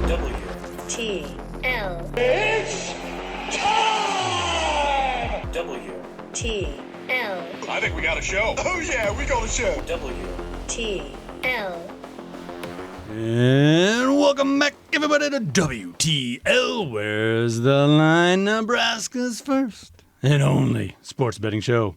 W T L It's time! W T L I think we got a show. Oh yeah, we got a show. W T L. And welcome back, everybody, to WTL. Where's the line? Nebraska's first and only sports betting show.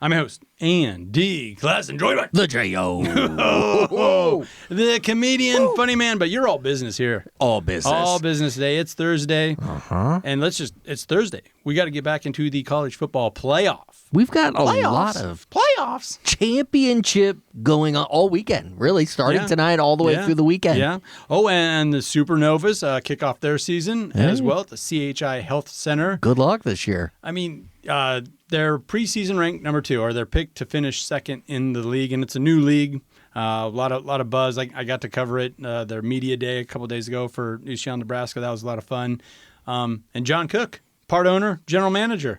I'm your host, Andy Class, and joined by The J.O. the comedian, funny man, but you're all business here. All business. All business today. It's Thursday. And it's Thursday. We got to get back into the college football playoff. We've got a lot of playoffs. championship going on all weekend, really, starting Yeah. tonight all the way through the weekend. Yeah. Oh, and the Supernovas kick off their season as well at the CHI Health Center. Good luck this year. I mean, they're preseason ranked number 2, or they're picked to finish second in the league, and it's a new league. A lot of buzz. I got to cover it their media day a couple days ago for New Shell, Nebraska. That was a lot of fun. And John Cook, part owner, general manager.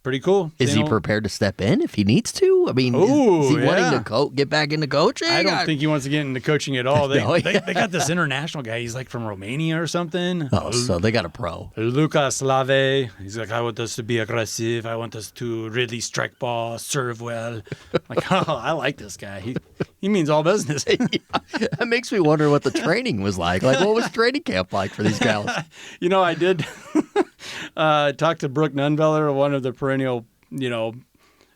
Pretty cool. Is he prepared to step in if he needs to? I mean, is he wanting to get back into coaching? I don't think he wants to get into coaching at all. They No, they got this international guy. He's like from Romania or something. Oh, so they got a pro. Lucas Lave. He's like, I want us to be aggressive. I want us to really strike ball, serve well. Like, oh, I like this guy. He means all business. That makes me wonder what the training was like. Like, what was training camp like for these gals? You know, I did talk to Brooke Nunveller, one of the perennial,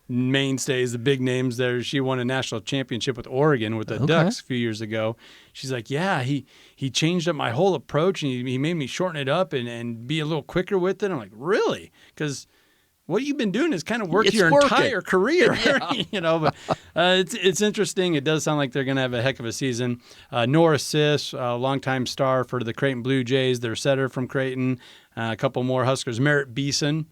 mainstays, the big names there. She won a national championship with Oregon with the Ducks a few years ago. She's like, yeah, he changed up my whole approach, and he made me shorten it up and be a little quicker with it. I'm like, really? Because what you've been doing is kind of work your entire career, but it's interesting. It does sound like they're going to have a heck of a season. Norris Sis, a longtime star for the Creighton Blue Jays, their setter from Creighton. A couple more Huskers. Merritt Beeson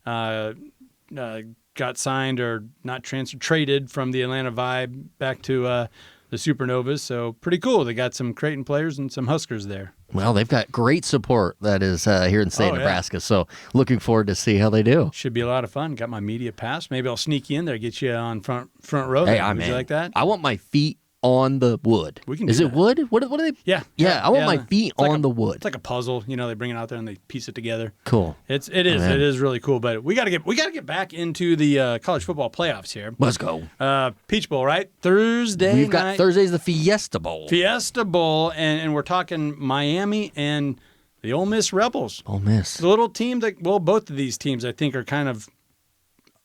got signed or not transferred, traded from the Atlanta Vibe back to the Supernovas. So pretty cool. They got some Creighton players and some Huskers there. Well, they've got great support that is here in the state of Nebraska. So looking forward to see how they do. Should be a lot of fun. Got my media pass. Maybe I'll sneak you in there, get you on front row. Hey, Would you like that? I want my feet on the wood. We can Is do it that. wood? What are they? Yeah. I want my feet It's like on the wood. It's like a puzzle. They bring it out there and they piece it together. Cool. It is really cool. But we got to get back into the college football playoffs here. Let's go. Peach Bowl, right? Thursday. We've got night. Thursday's the Fiesta Bowl. Fiesta Bowl, and we're talking Miami and the Ole Miss Rebels. Ole Miss. The little team both of these teams I think are kind of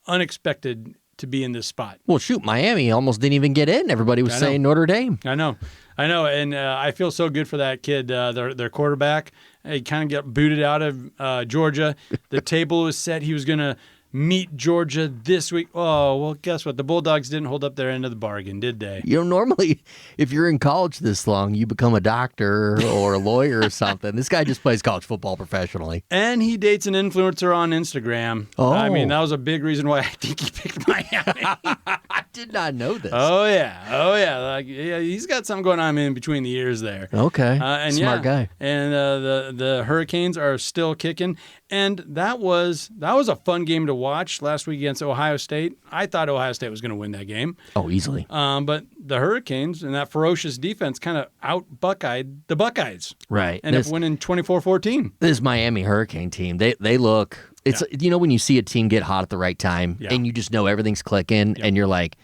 unexpected to be in this spot. Well, shoot, Miami almost didn't even get in. Everybody was saying Notre Dame. I know, and I feel so good for that kid, their quarterback. He kind of got booted out of Georgia. The table was set. He was going to meet Georgia this week. Oh, well, guess what? The Bulldogs didn't hold up their end of the bargain, did they? Normally, if you're in college this long, you become a doctor or a lawyer or something. This guy just plays college football professionally. And he dates an influencer on Instagram. Oh. I mean, that was a big reason why I think he picked Miami. I did not know this. Oh, yeah. He's got something going on in between the ears there. Okay. Smart guy. And the Hurricanes are still kicking. And that was a fun game to watch last week against Ohio State. I thought Ohio State was going to win that game. Oh, easily. But the Hurricanes and that ferocious defense kind of out-Buckeyed the Buckeyes. Right. Ended up winning 24-14. This Miami Hurricane team, they look, it's when you see a team get hot at the right time and you just know everything's clicking and you're like,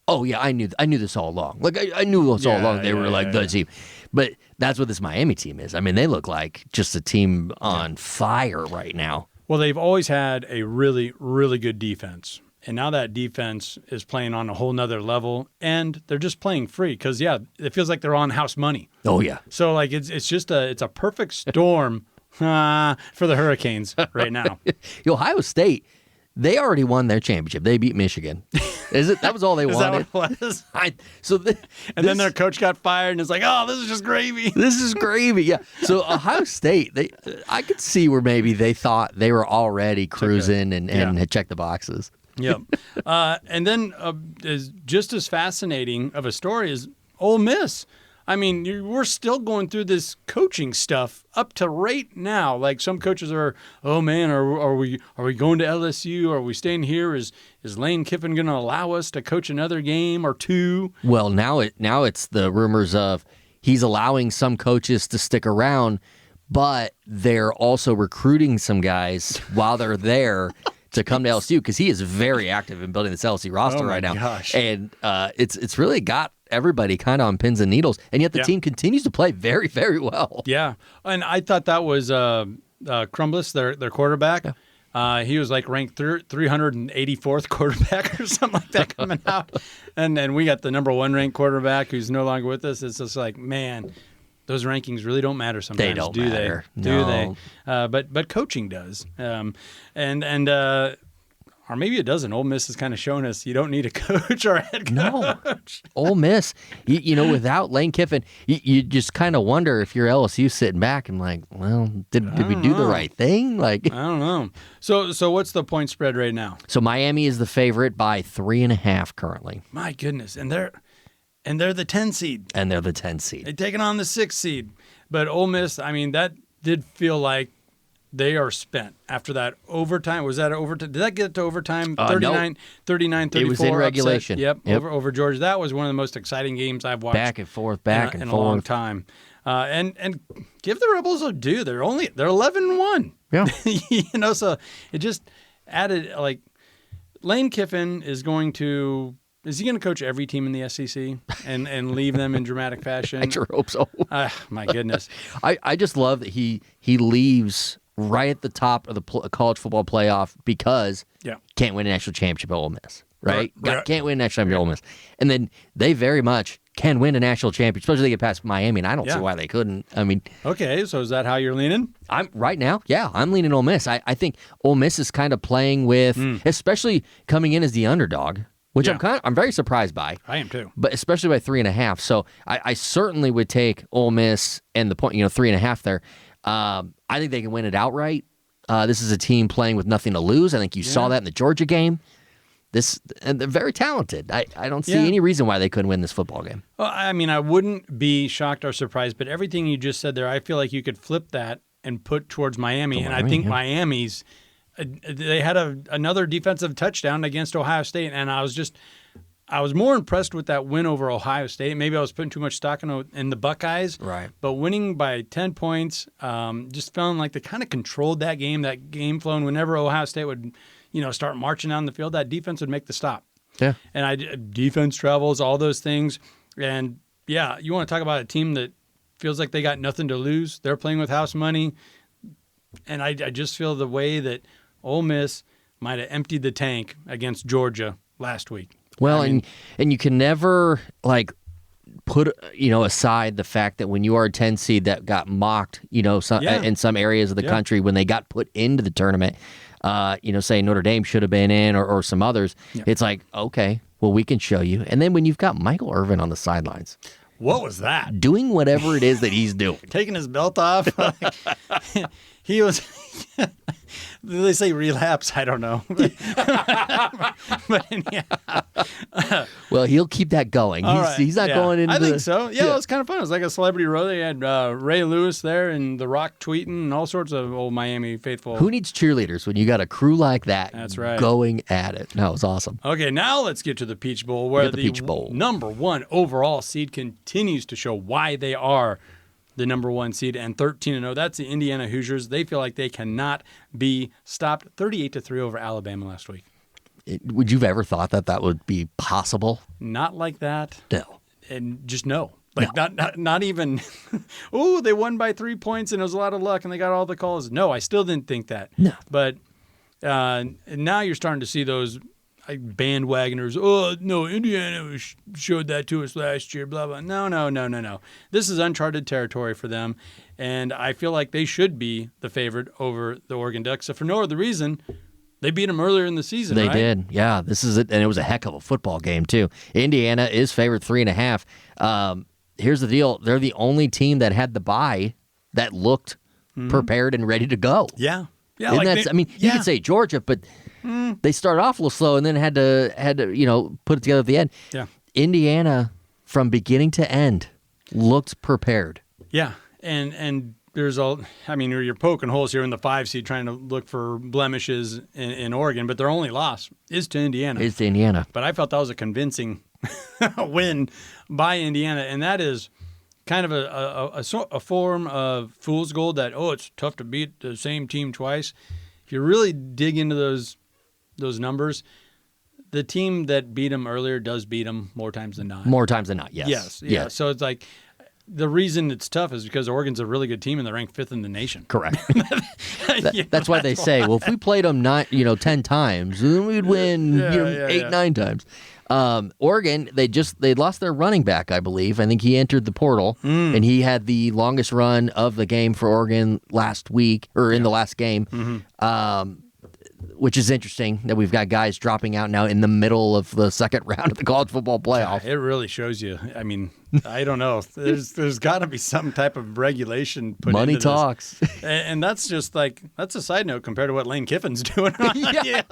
oh yeah, I knew this all along. Like I knew this all along. They were the team. But that's what this Miami team is. I mean, they look like just a team on fire right now. Well, they've always had a really, really good defense. And now that defense is playing on a whole nother level, and they're just playing free because, it feels like they're on house money. Oh, yeah. So, it's a perfect storm for the Hurricanes right now. Ohio State, they already won their championship. They beat Michigan. Is it? That was all they Is wanted. that what it was? Then their coach got fired, and it's like, oh, this is just gravy. This is gravy, yeah. So Ohio State, I could see where maybe they thought they were already cruising and had checked the boxes. Yep. And then is just as fascinating of a story is Ole Miss. I mean, we're still going through this coaching stuff up to right now. Like some coaches are, oh man, are we going to LSU? Are we staying here? Is Lane Kiffin going to allow us to coach another game or two? Well, now it's the rumors of he's allowing some coaches to stick around, but they're also recruiting some guys while they're there to come to LSU because he is very active in building this LSU roster right now. Gosh. And it's really got everybody kind of on pins and needles, and yet the team continues to play very, very well. Yeah, and I thought that was Crumblis, their quarterback. Yeah. He was like ranked 384th quarterback or something like that coming out. And we got the number 1 ranked quarterback who's no longer with us. It's just like, man, those rankings really don't matter sometimes. They don't do matter. They? No. Do they? But coaching does. Or maybe it doesn't. Ole Miss has kind of shown us you don't need a coach or a head coach. No, Ole Miss, without Lane Kiffin, you just kind of wonder if you're LSU sitting back and like, well, did we do the right thing? Like, I don't know. So what's the point spread right now? So Miami is the favorite by 3.5 currently. My goodness, and they're the 10 seed. And they're the 10 seed. They're taking on the 6 seed. But Ole Miss, I mean, that did feel like they are spent after that overtime. Was that overtime? Did that get to overtime? 39, 34. It was in regulation. Yep. Over Georgia. That was one of the most exciting games I've watched. Back and forth, in a long time. And give the Rebels a due. They're 11-1. Yeah. So it just added, like, Lane Kiffin is going to. Is he going to coach every team in the SEC and leave them in dramatic fashion? I sure hope so. My goodness. I just love that he leaves right at the top of the college football playoff because can't win a national championship at Ole Miss, right? Can't win a national championship at Ole Miss. And then they very much can win a national championship, especially if they get past Miami, and I don't see why they couldn't. I mean, okay, so is that how you're leaning? I'm leaning Ole Miss. I think Ole Miss is kind of playing with, especially coming in as the underdog, which I'm very surprised by. I am too. But especially by 3.5. So I certainly would take Ole Miss and the point, 3.5 there. I think they can win it outright. This is a team playing with nothing to lose. I think you saw that in the Georgia game. And they're very talented. I don't see any reason why they couldn't win this football game. Well, I mean, I wouldn't be shocked or surprised, but everything you just said there, I feel like you could flip that and put towards Miami. And I think Miami's, they had another defensive touchdown against Ohio State, and I was more impressed with that win over Ohio State. Maybe I was putting too much stock in the Buckeyes. Right. But winning by 10 points, just feeling like they kind of controlled that game flow. And whenever Ohio State would, start marching down the field, that defense would make the stop. Yeah. And defense travels, all those things. And, you want to talk about a team that feels like they got nothing to lose. They're playing with house money. And I just feel the way that Ole Miss might have emptied the tank against Georgia last week. Well, and you can never put aside the fact that when you are a 10 seed that got mocked, in some areas of the country when they got put into the tournament, say Notre Dame should have been in or some others. Yeah. It's like, okay, well, we can show you. And then when you've got Michael Irvin on the sidelines. What was that? Doing whatever it is that he's doing. Taking his belt off. He was, they say relapse, I don't know. But anyhow. Well, he'll keep that going. He's not going into I think so. Yeah, it was kind of fun. It was like a celebrity row. They had Ray Lewis there and The Rock tweeting and all sorts of old Miami faithful. Who needs cheerleaders when you got a crew like that going at it? No, it was awesome. Okay, now let's get to the Peach Bowl, where the Peach Bowl. number 1 overall seed continues to show why they are the number 1 seed and 13-0. That's the Indiana Hoosiers. They feel like they cannot be stopped. 38-3 over Alabama last week. Would you have ever thought that would be possible? Not like that. No. And just no. Not even, oh, they won by 3 points and it was a lot of luck and they got all the calls. No, I still didn't think that. No. But now you're starting to see those bandwagoners. Oh, no, Indiana showed that to us last year, blah, blah. No. This is uncharted territory for them, and I feel like they should be the favorite over the Oregon Ducks. So for no other reason, they beat them earlier in the season, They did, yeah. This is it, and it was a heck of a football game, too. Indiana is favored 3.5. Here's the deal. They're the only team that had the bye that looked prepared and ready to go. Yeah. Yeah, you could say Georgia, but they started off a little slow and then had to put it together at the end. Yeah. Indiana, from beginning to end, looked prepared. Yeah, and there's you're poking holes here in the 5 seed trying to look for blemishes in Oregon, but their only loss is to Indiana. But I felt that was a convincing win by Indiana, and that is kind of a form of fool's gold that, it's tough to beat the same team twice. If you really dig into those numbers, the team that beat them earlier does beat them more times than not. More times than not, yes. Yes. Yeah. So it's like the reason it's tough is because Oregon's a really good team and they're ranked 5th in the nation. Correct. That's why they say, well, if we played them 10 times, then we'd win 8, 9 times. Oregon, they lost their running back, I believe. I think he entered the portal, and he had the longest run of the game for Oregon last week, or in the last game. Mm-hmm. Which is interesting that we've got guys dropping out now in the middle of the second round of the college football playoff. It really shows you. I mean, I don't know. There's got to be some type of regulation put Money into talks. This. And that's just that's a side note compared to what Lane Kiffin's doing.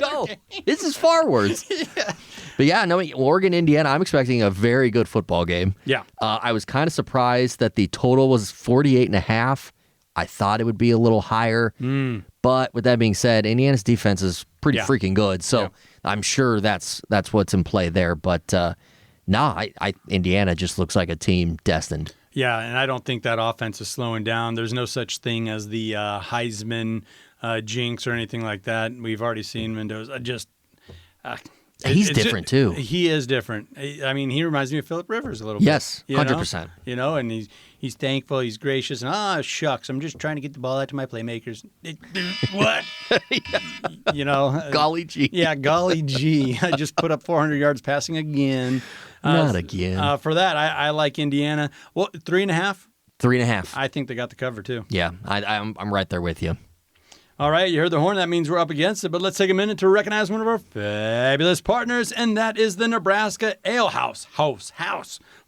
No, this is far worse. But Oregon, Indiana, I'm expecting a very good football game. Yeah. I was kind of surprised that the total was 48.5. I thought it would be a little higher. But with that being said, Indiana's defense is pretty freaking good. So I'm sure that's what's in play there. But Indiana just looks like a team destined. Yeah, and I don't think that offense is slowing down. There's no such thing as the Heisman jinx or anything like that. We've already seen Mendoza. He's different, too. He is different. I mean, he reminds me of Phillip Rivers a little bit. Yes, 100%. And he's thankful, he's gracious, and shucks, I'm just trying to get the ball out to my playmakers. What? Golly gee. Yeah, golly gee. I just put up 400 yards passing again. Not again. For that, I like Indiana. Well, 3.5? 3.5. I think they got the cover, too. Yeah, I'm right there with you. All right, you heard the horn. That means we're up against it. But let's take a minute to recognize one of our fabulous partners, and that is the Nebraska Ale House,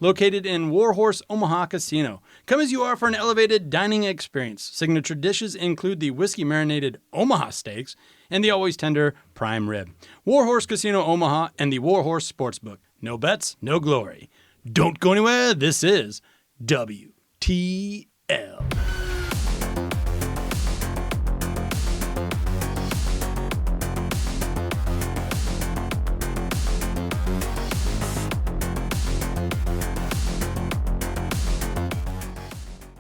located in Warhorse Omaha Casino. Come as you are for an elevated dining experience. Signature dishes include the whiskey-marinated Omaha steaks and the always tender prime rib. Warhorse Casino Omaha and the Warhorse Sportsbook. No bets, no glory. Don't go anywhere. This is WTL.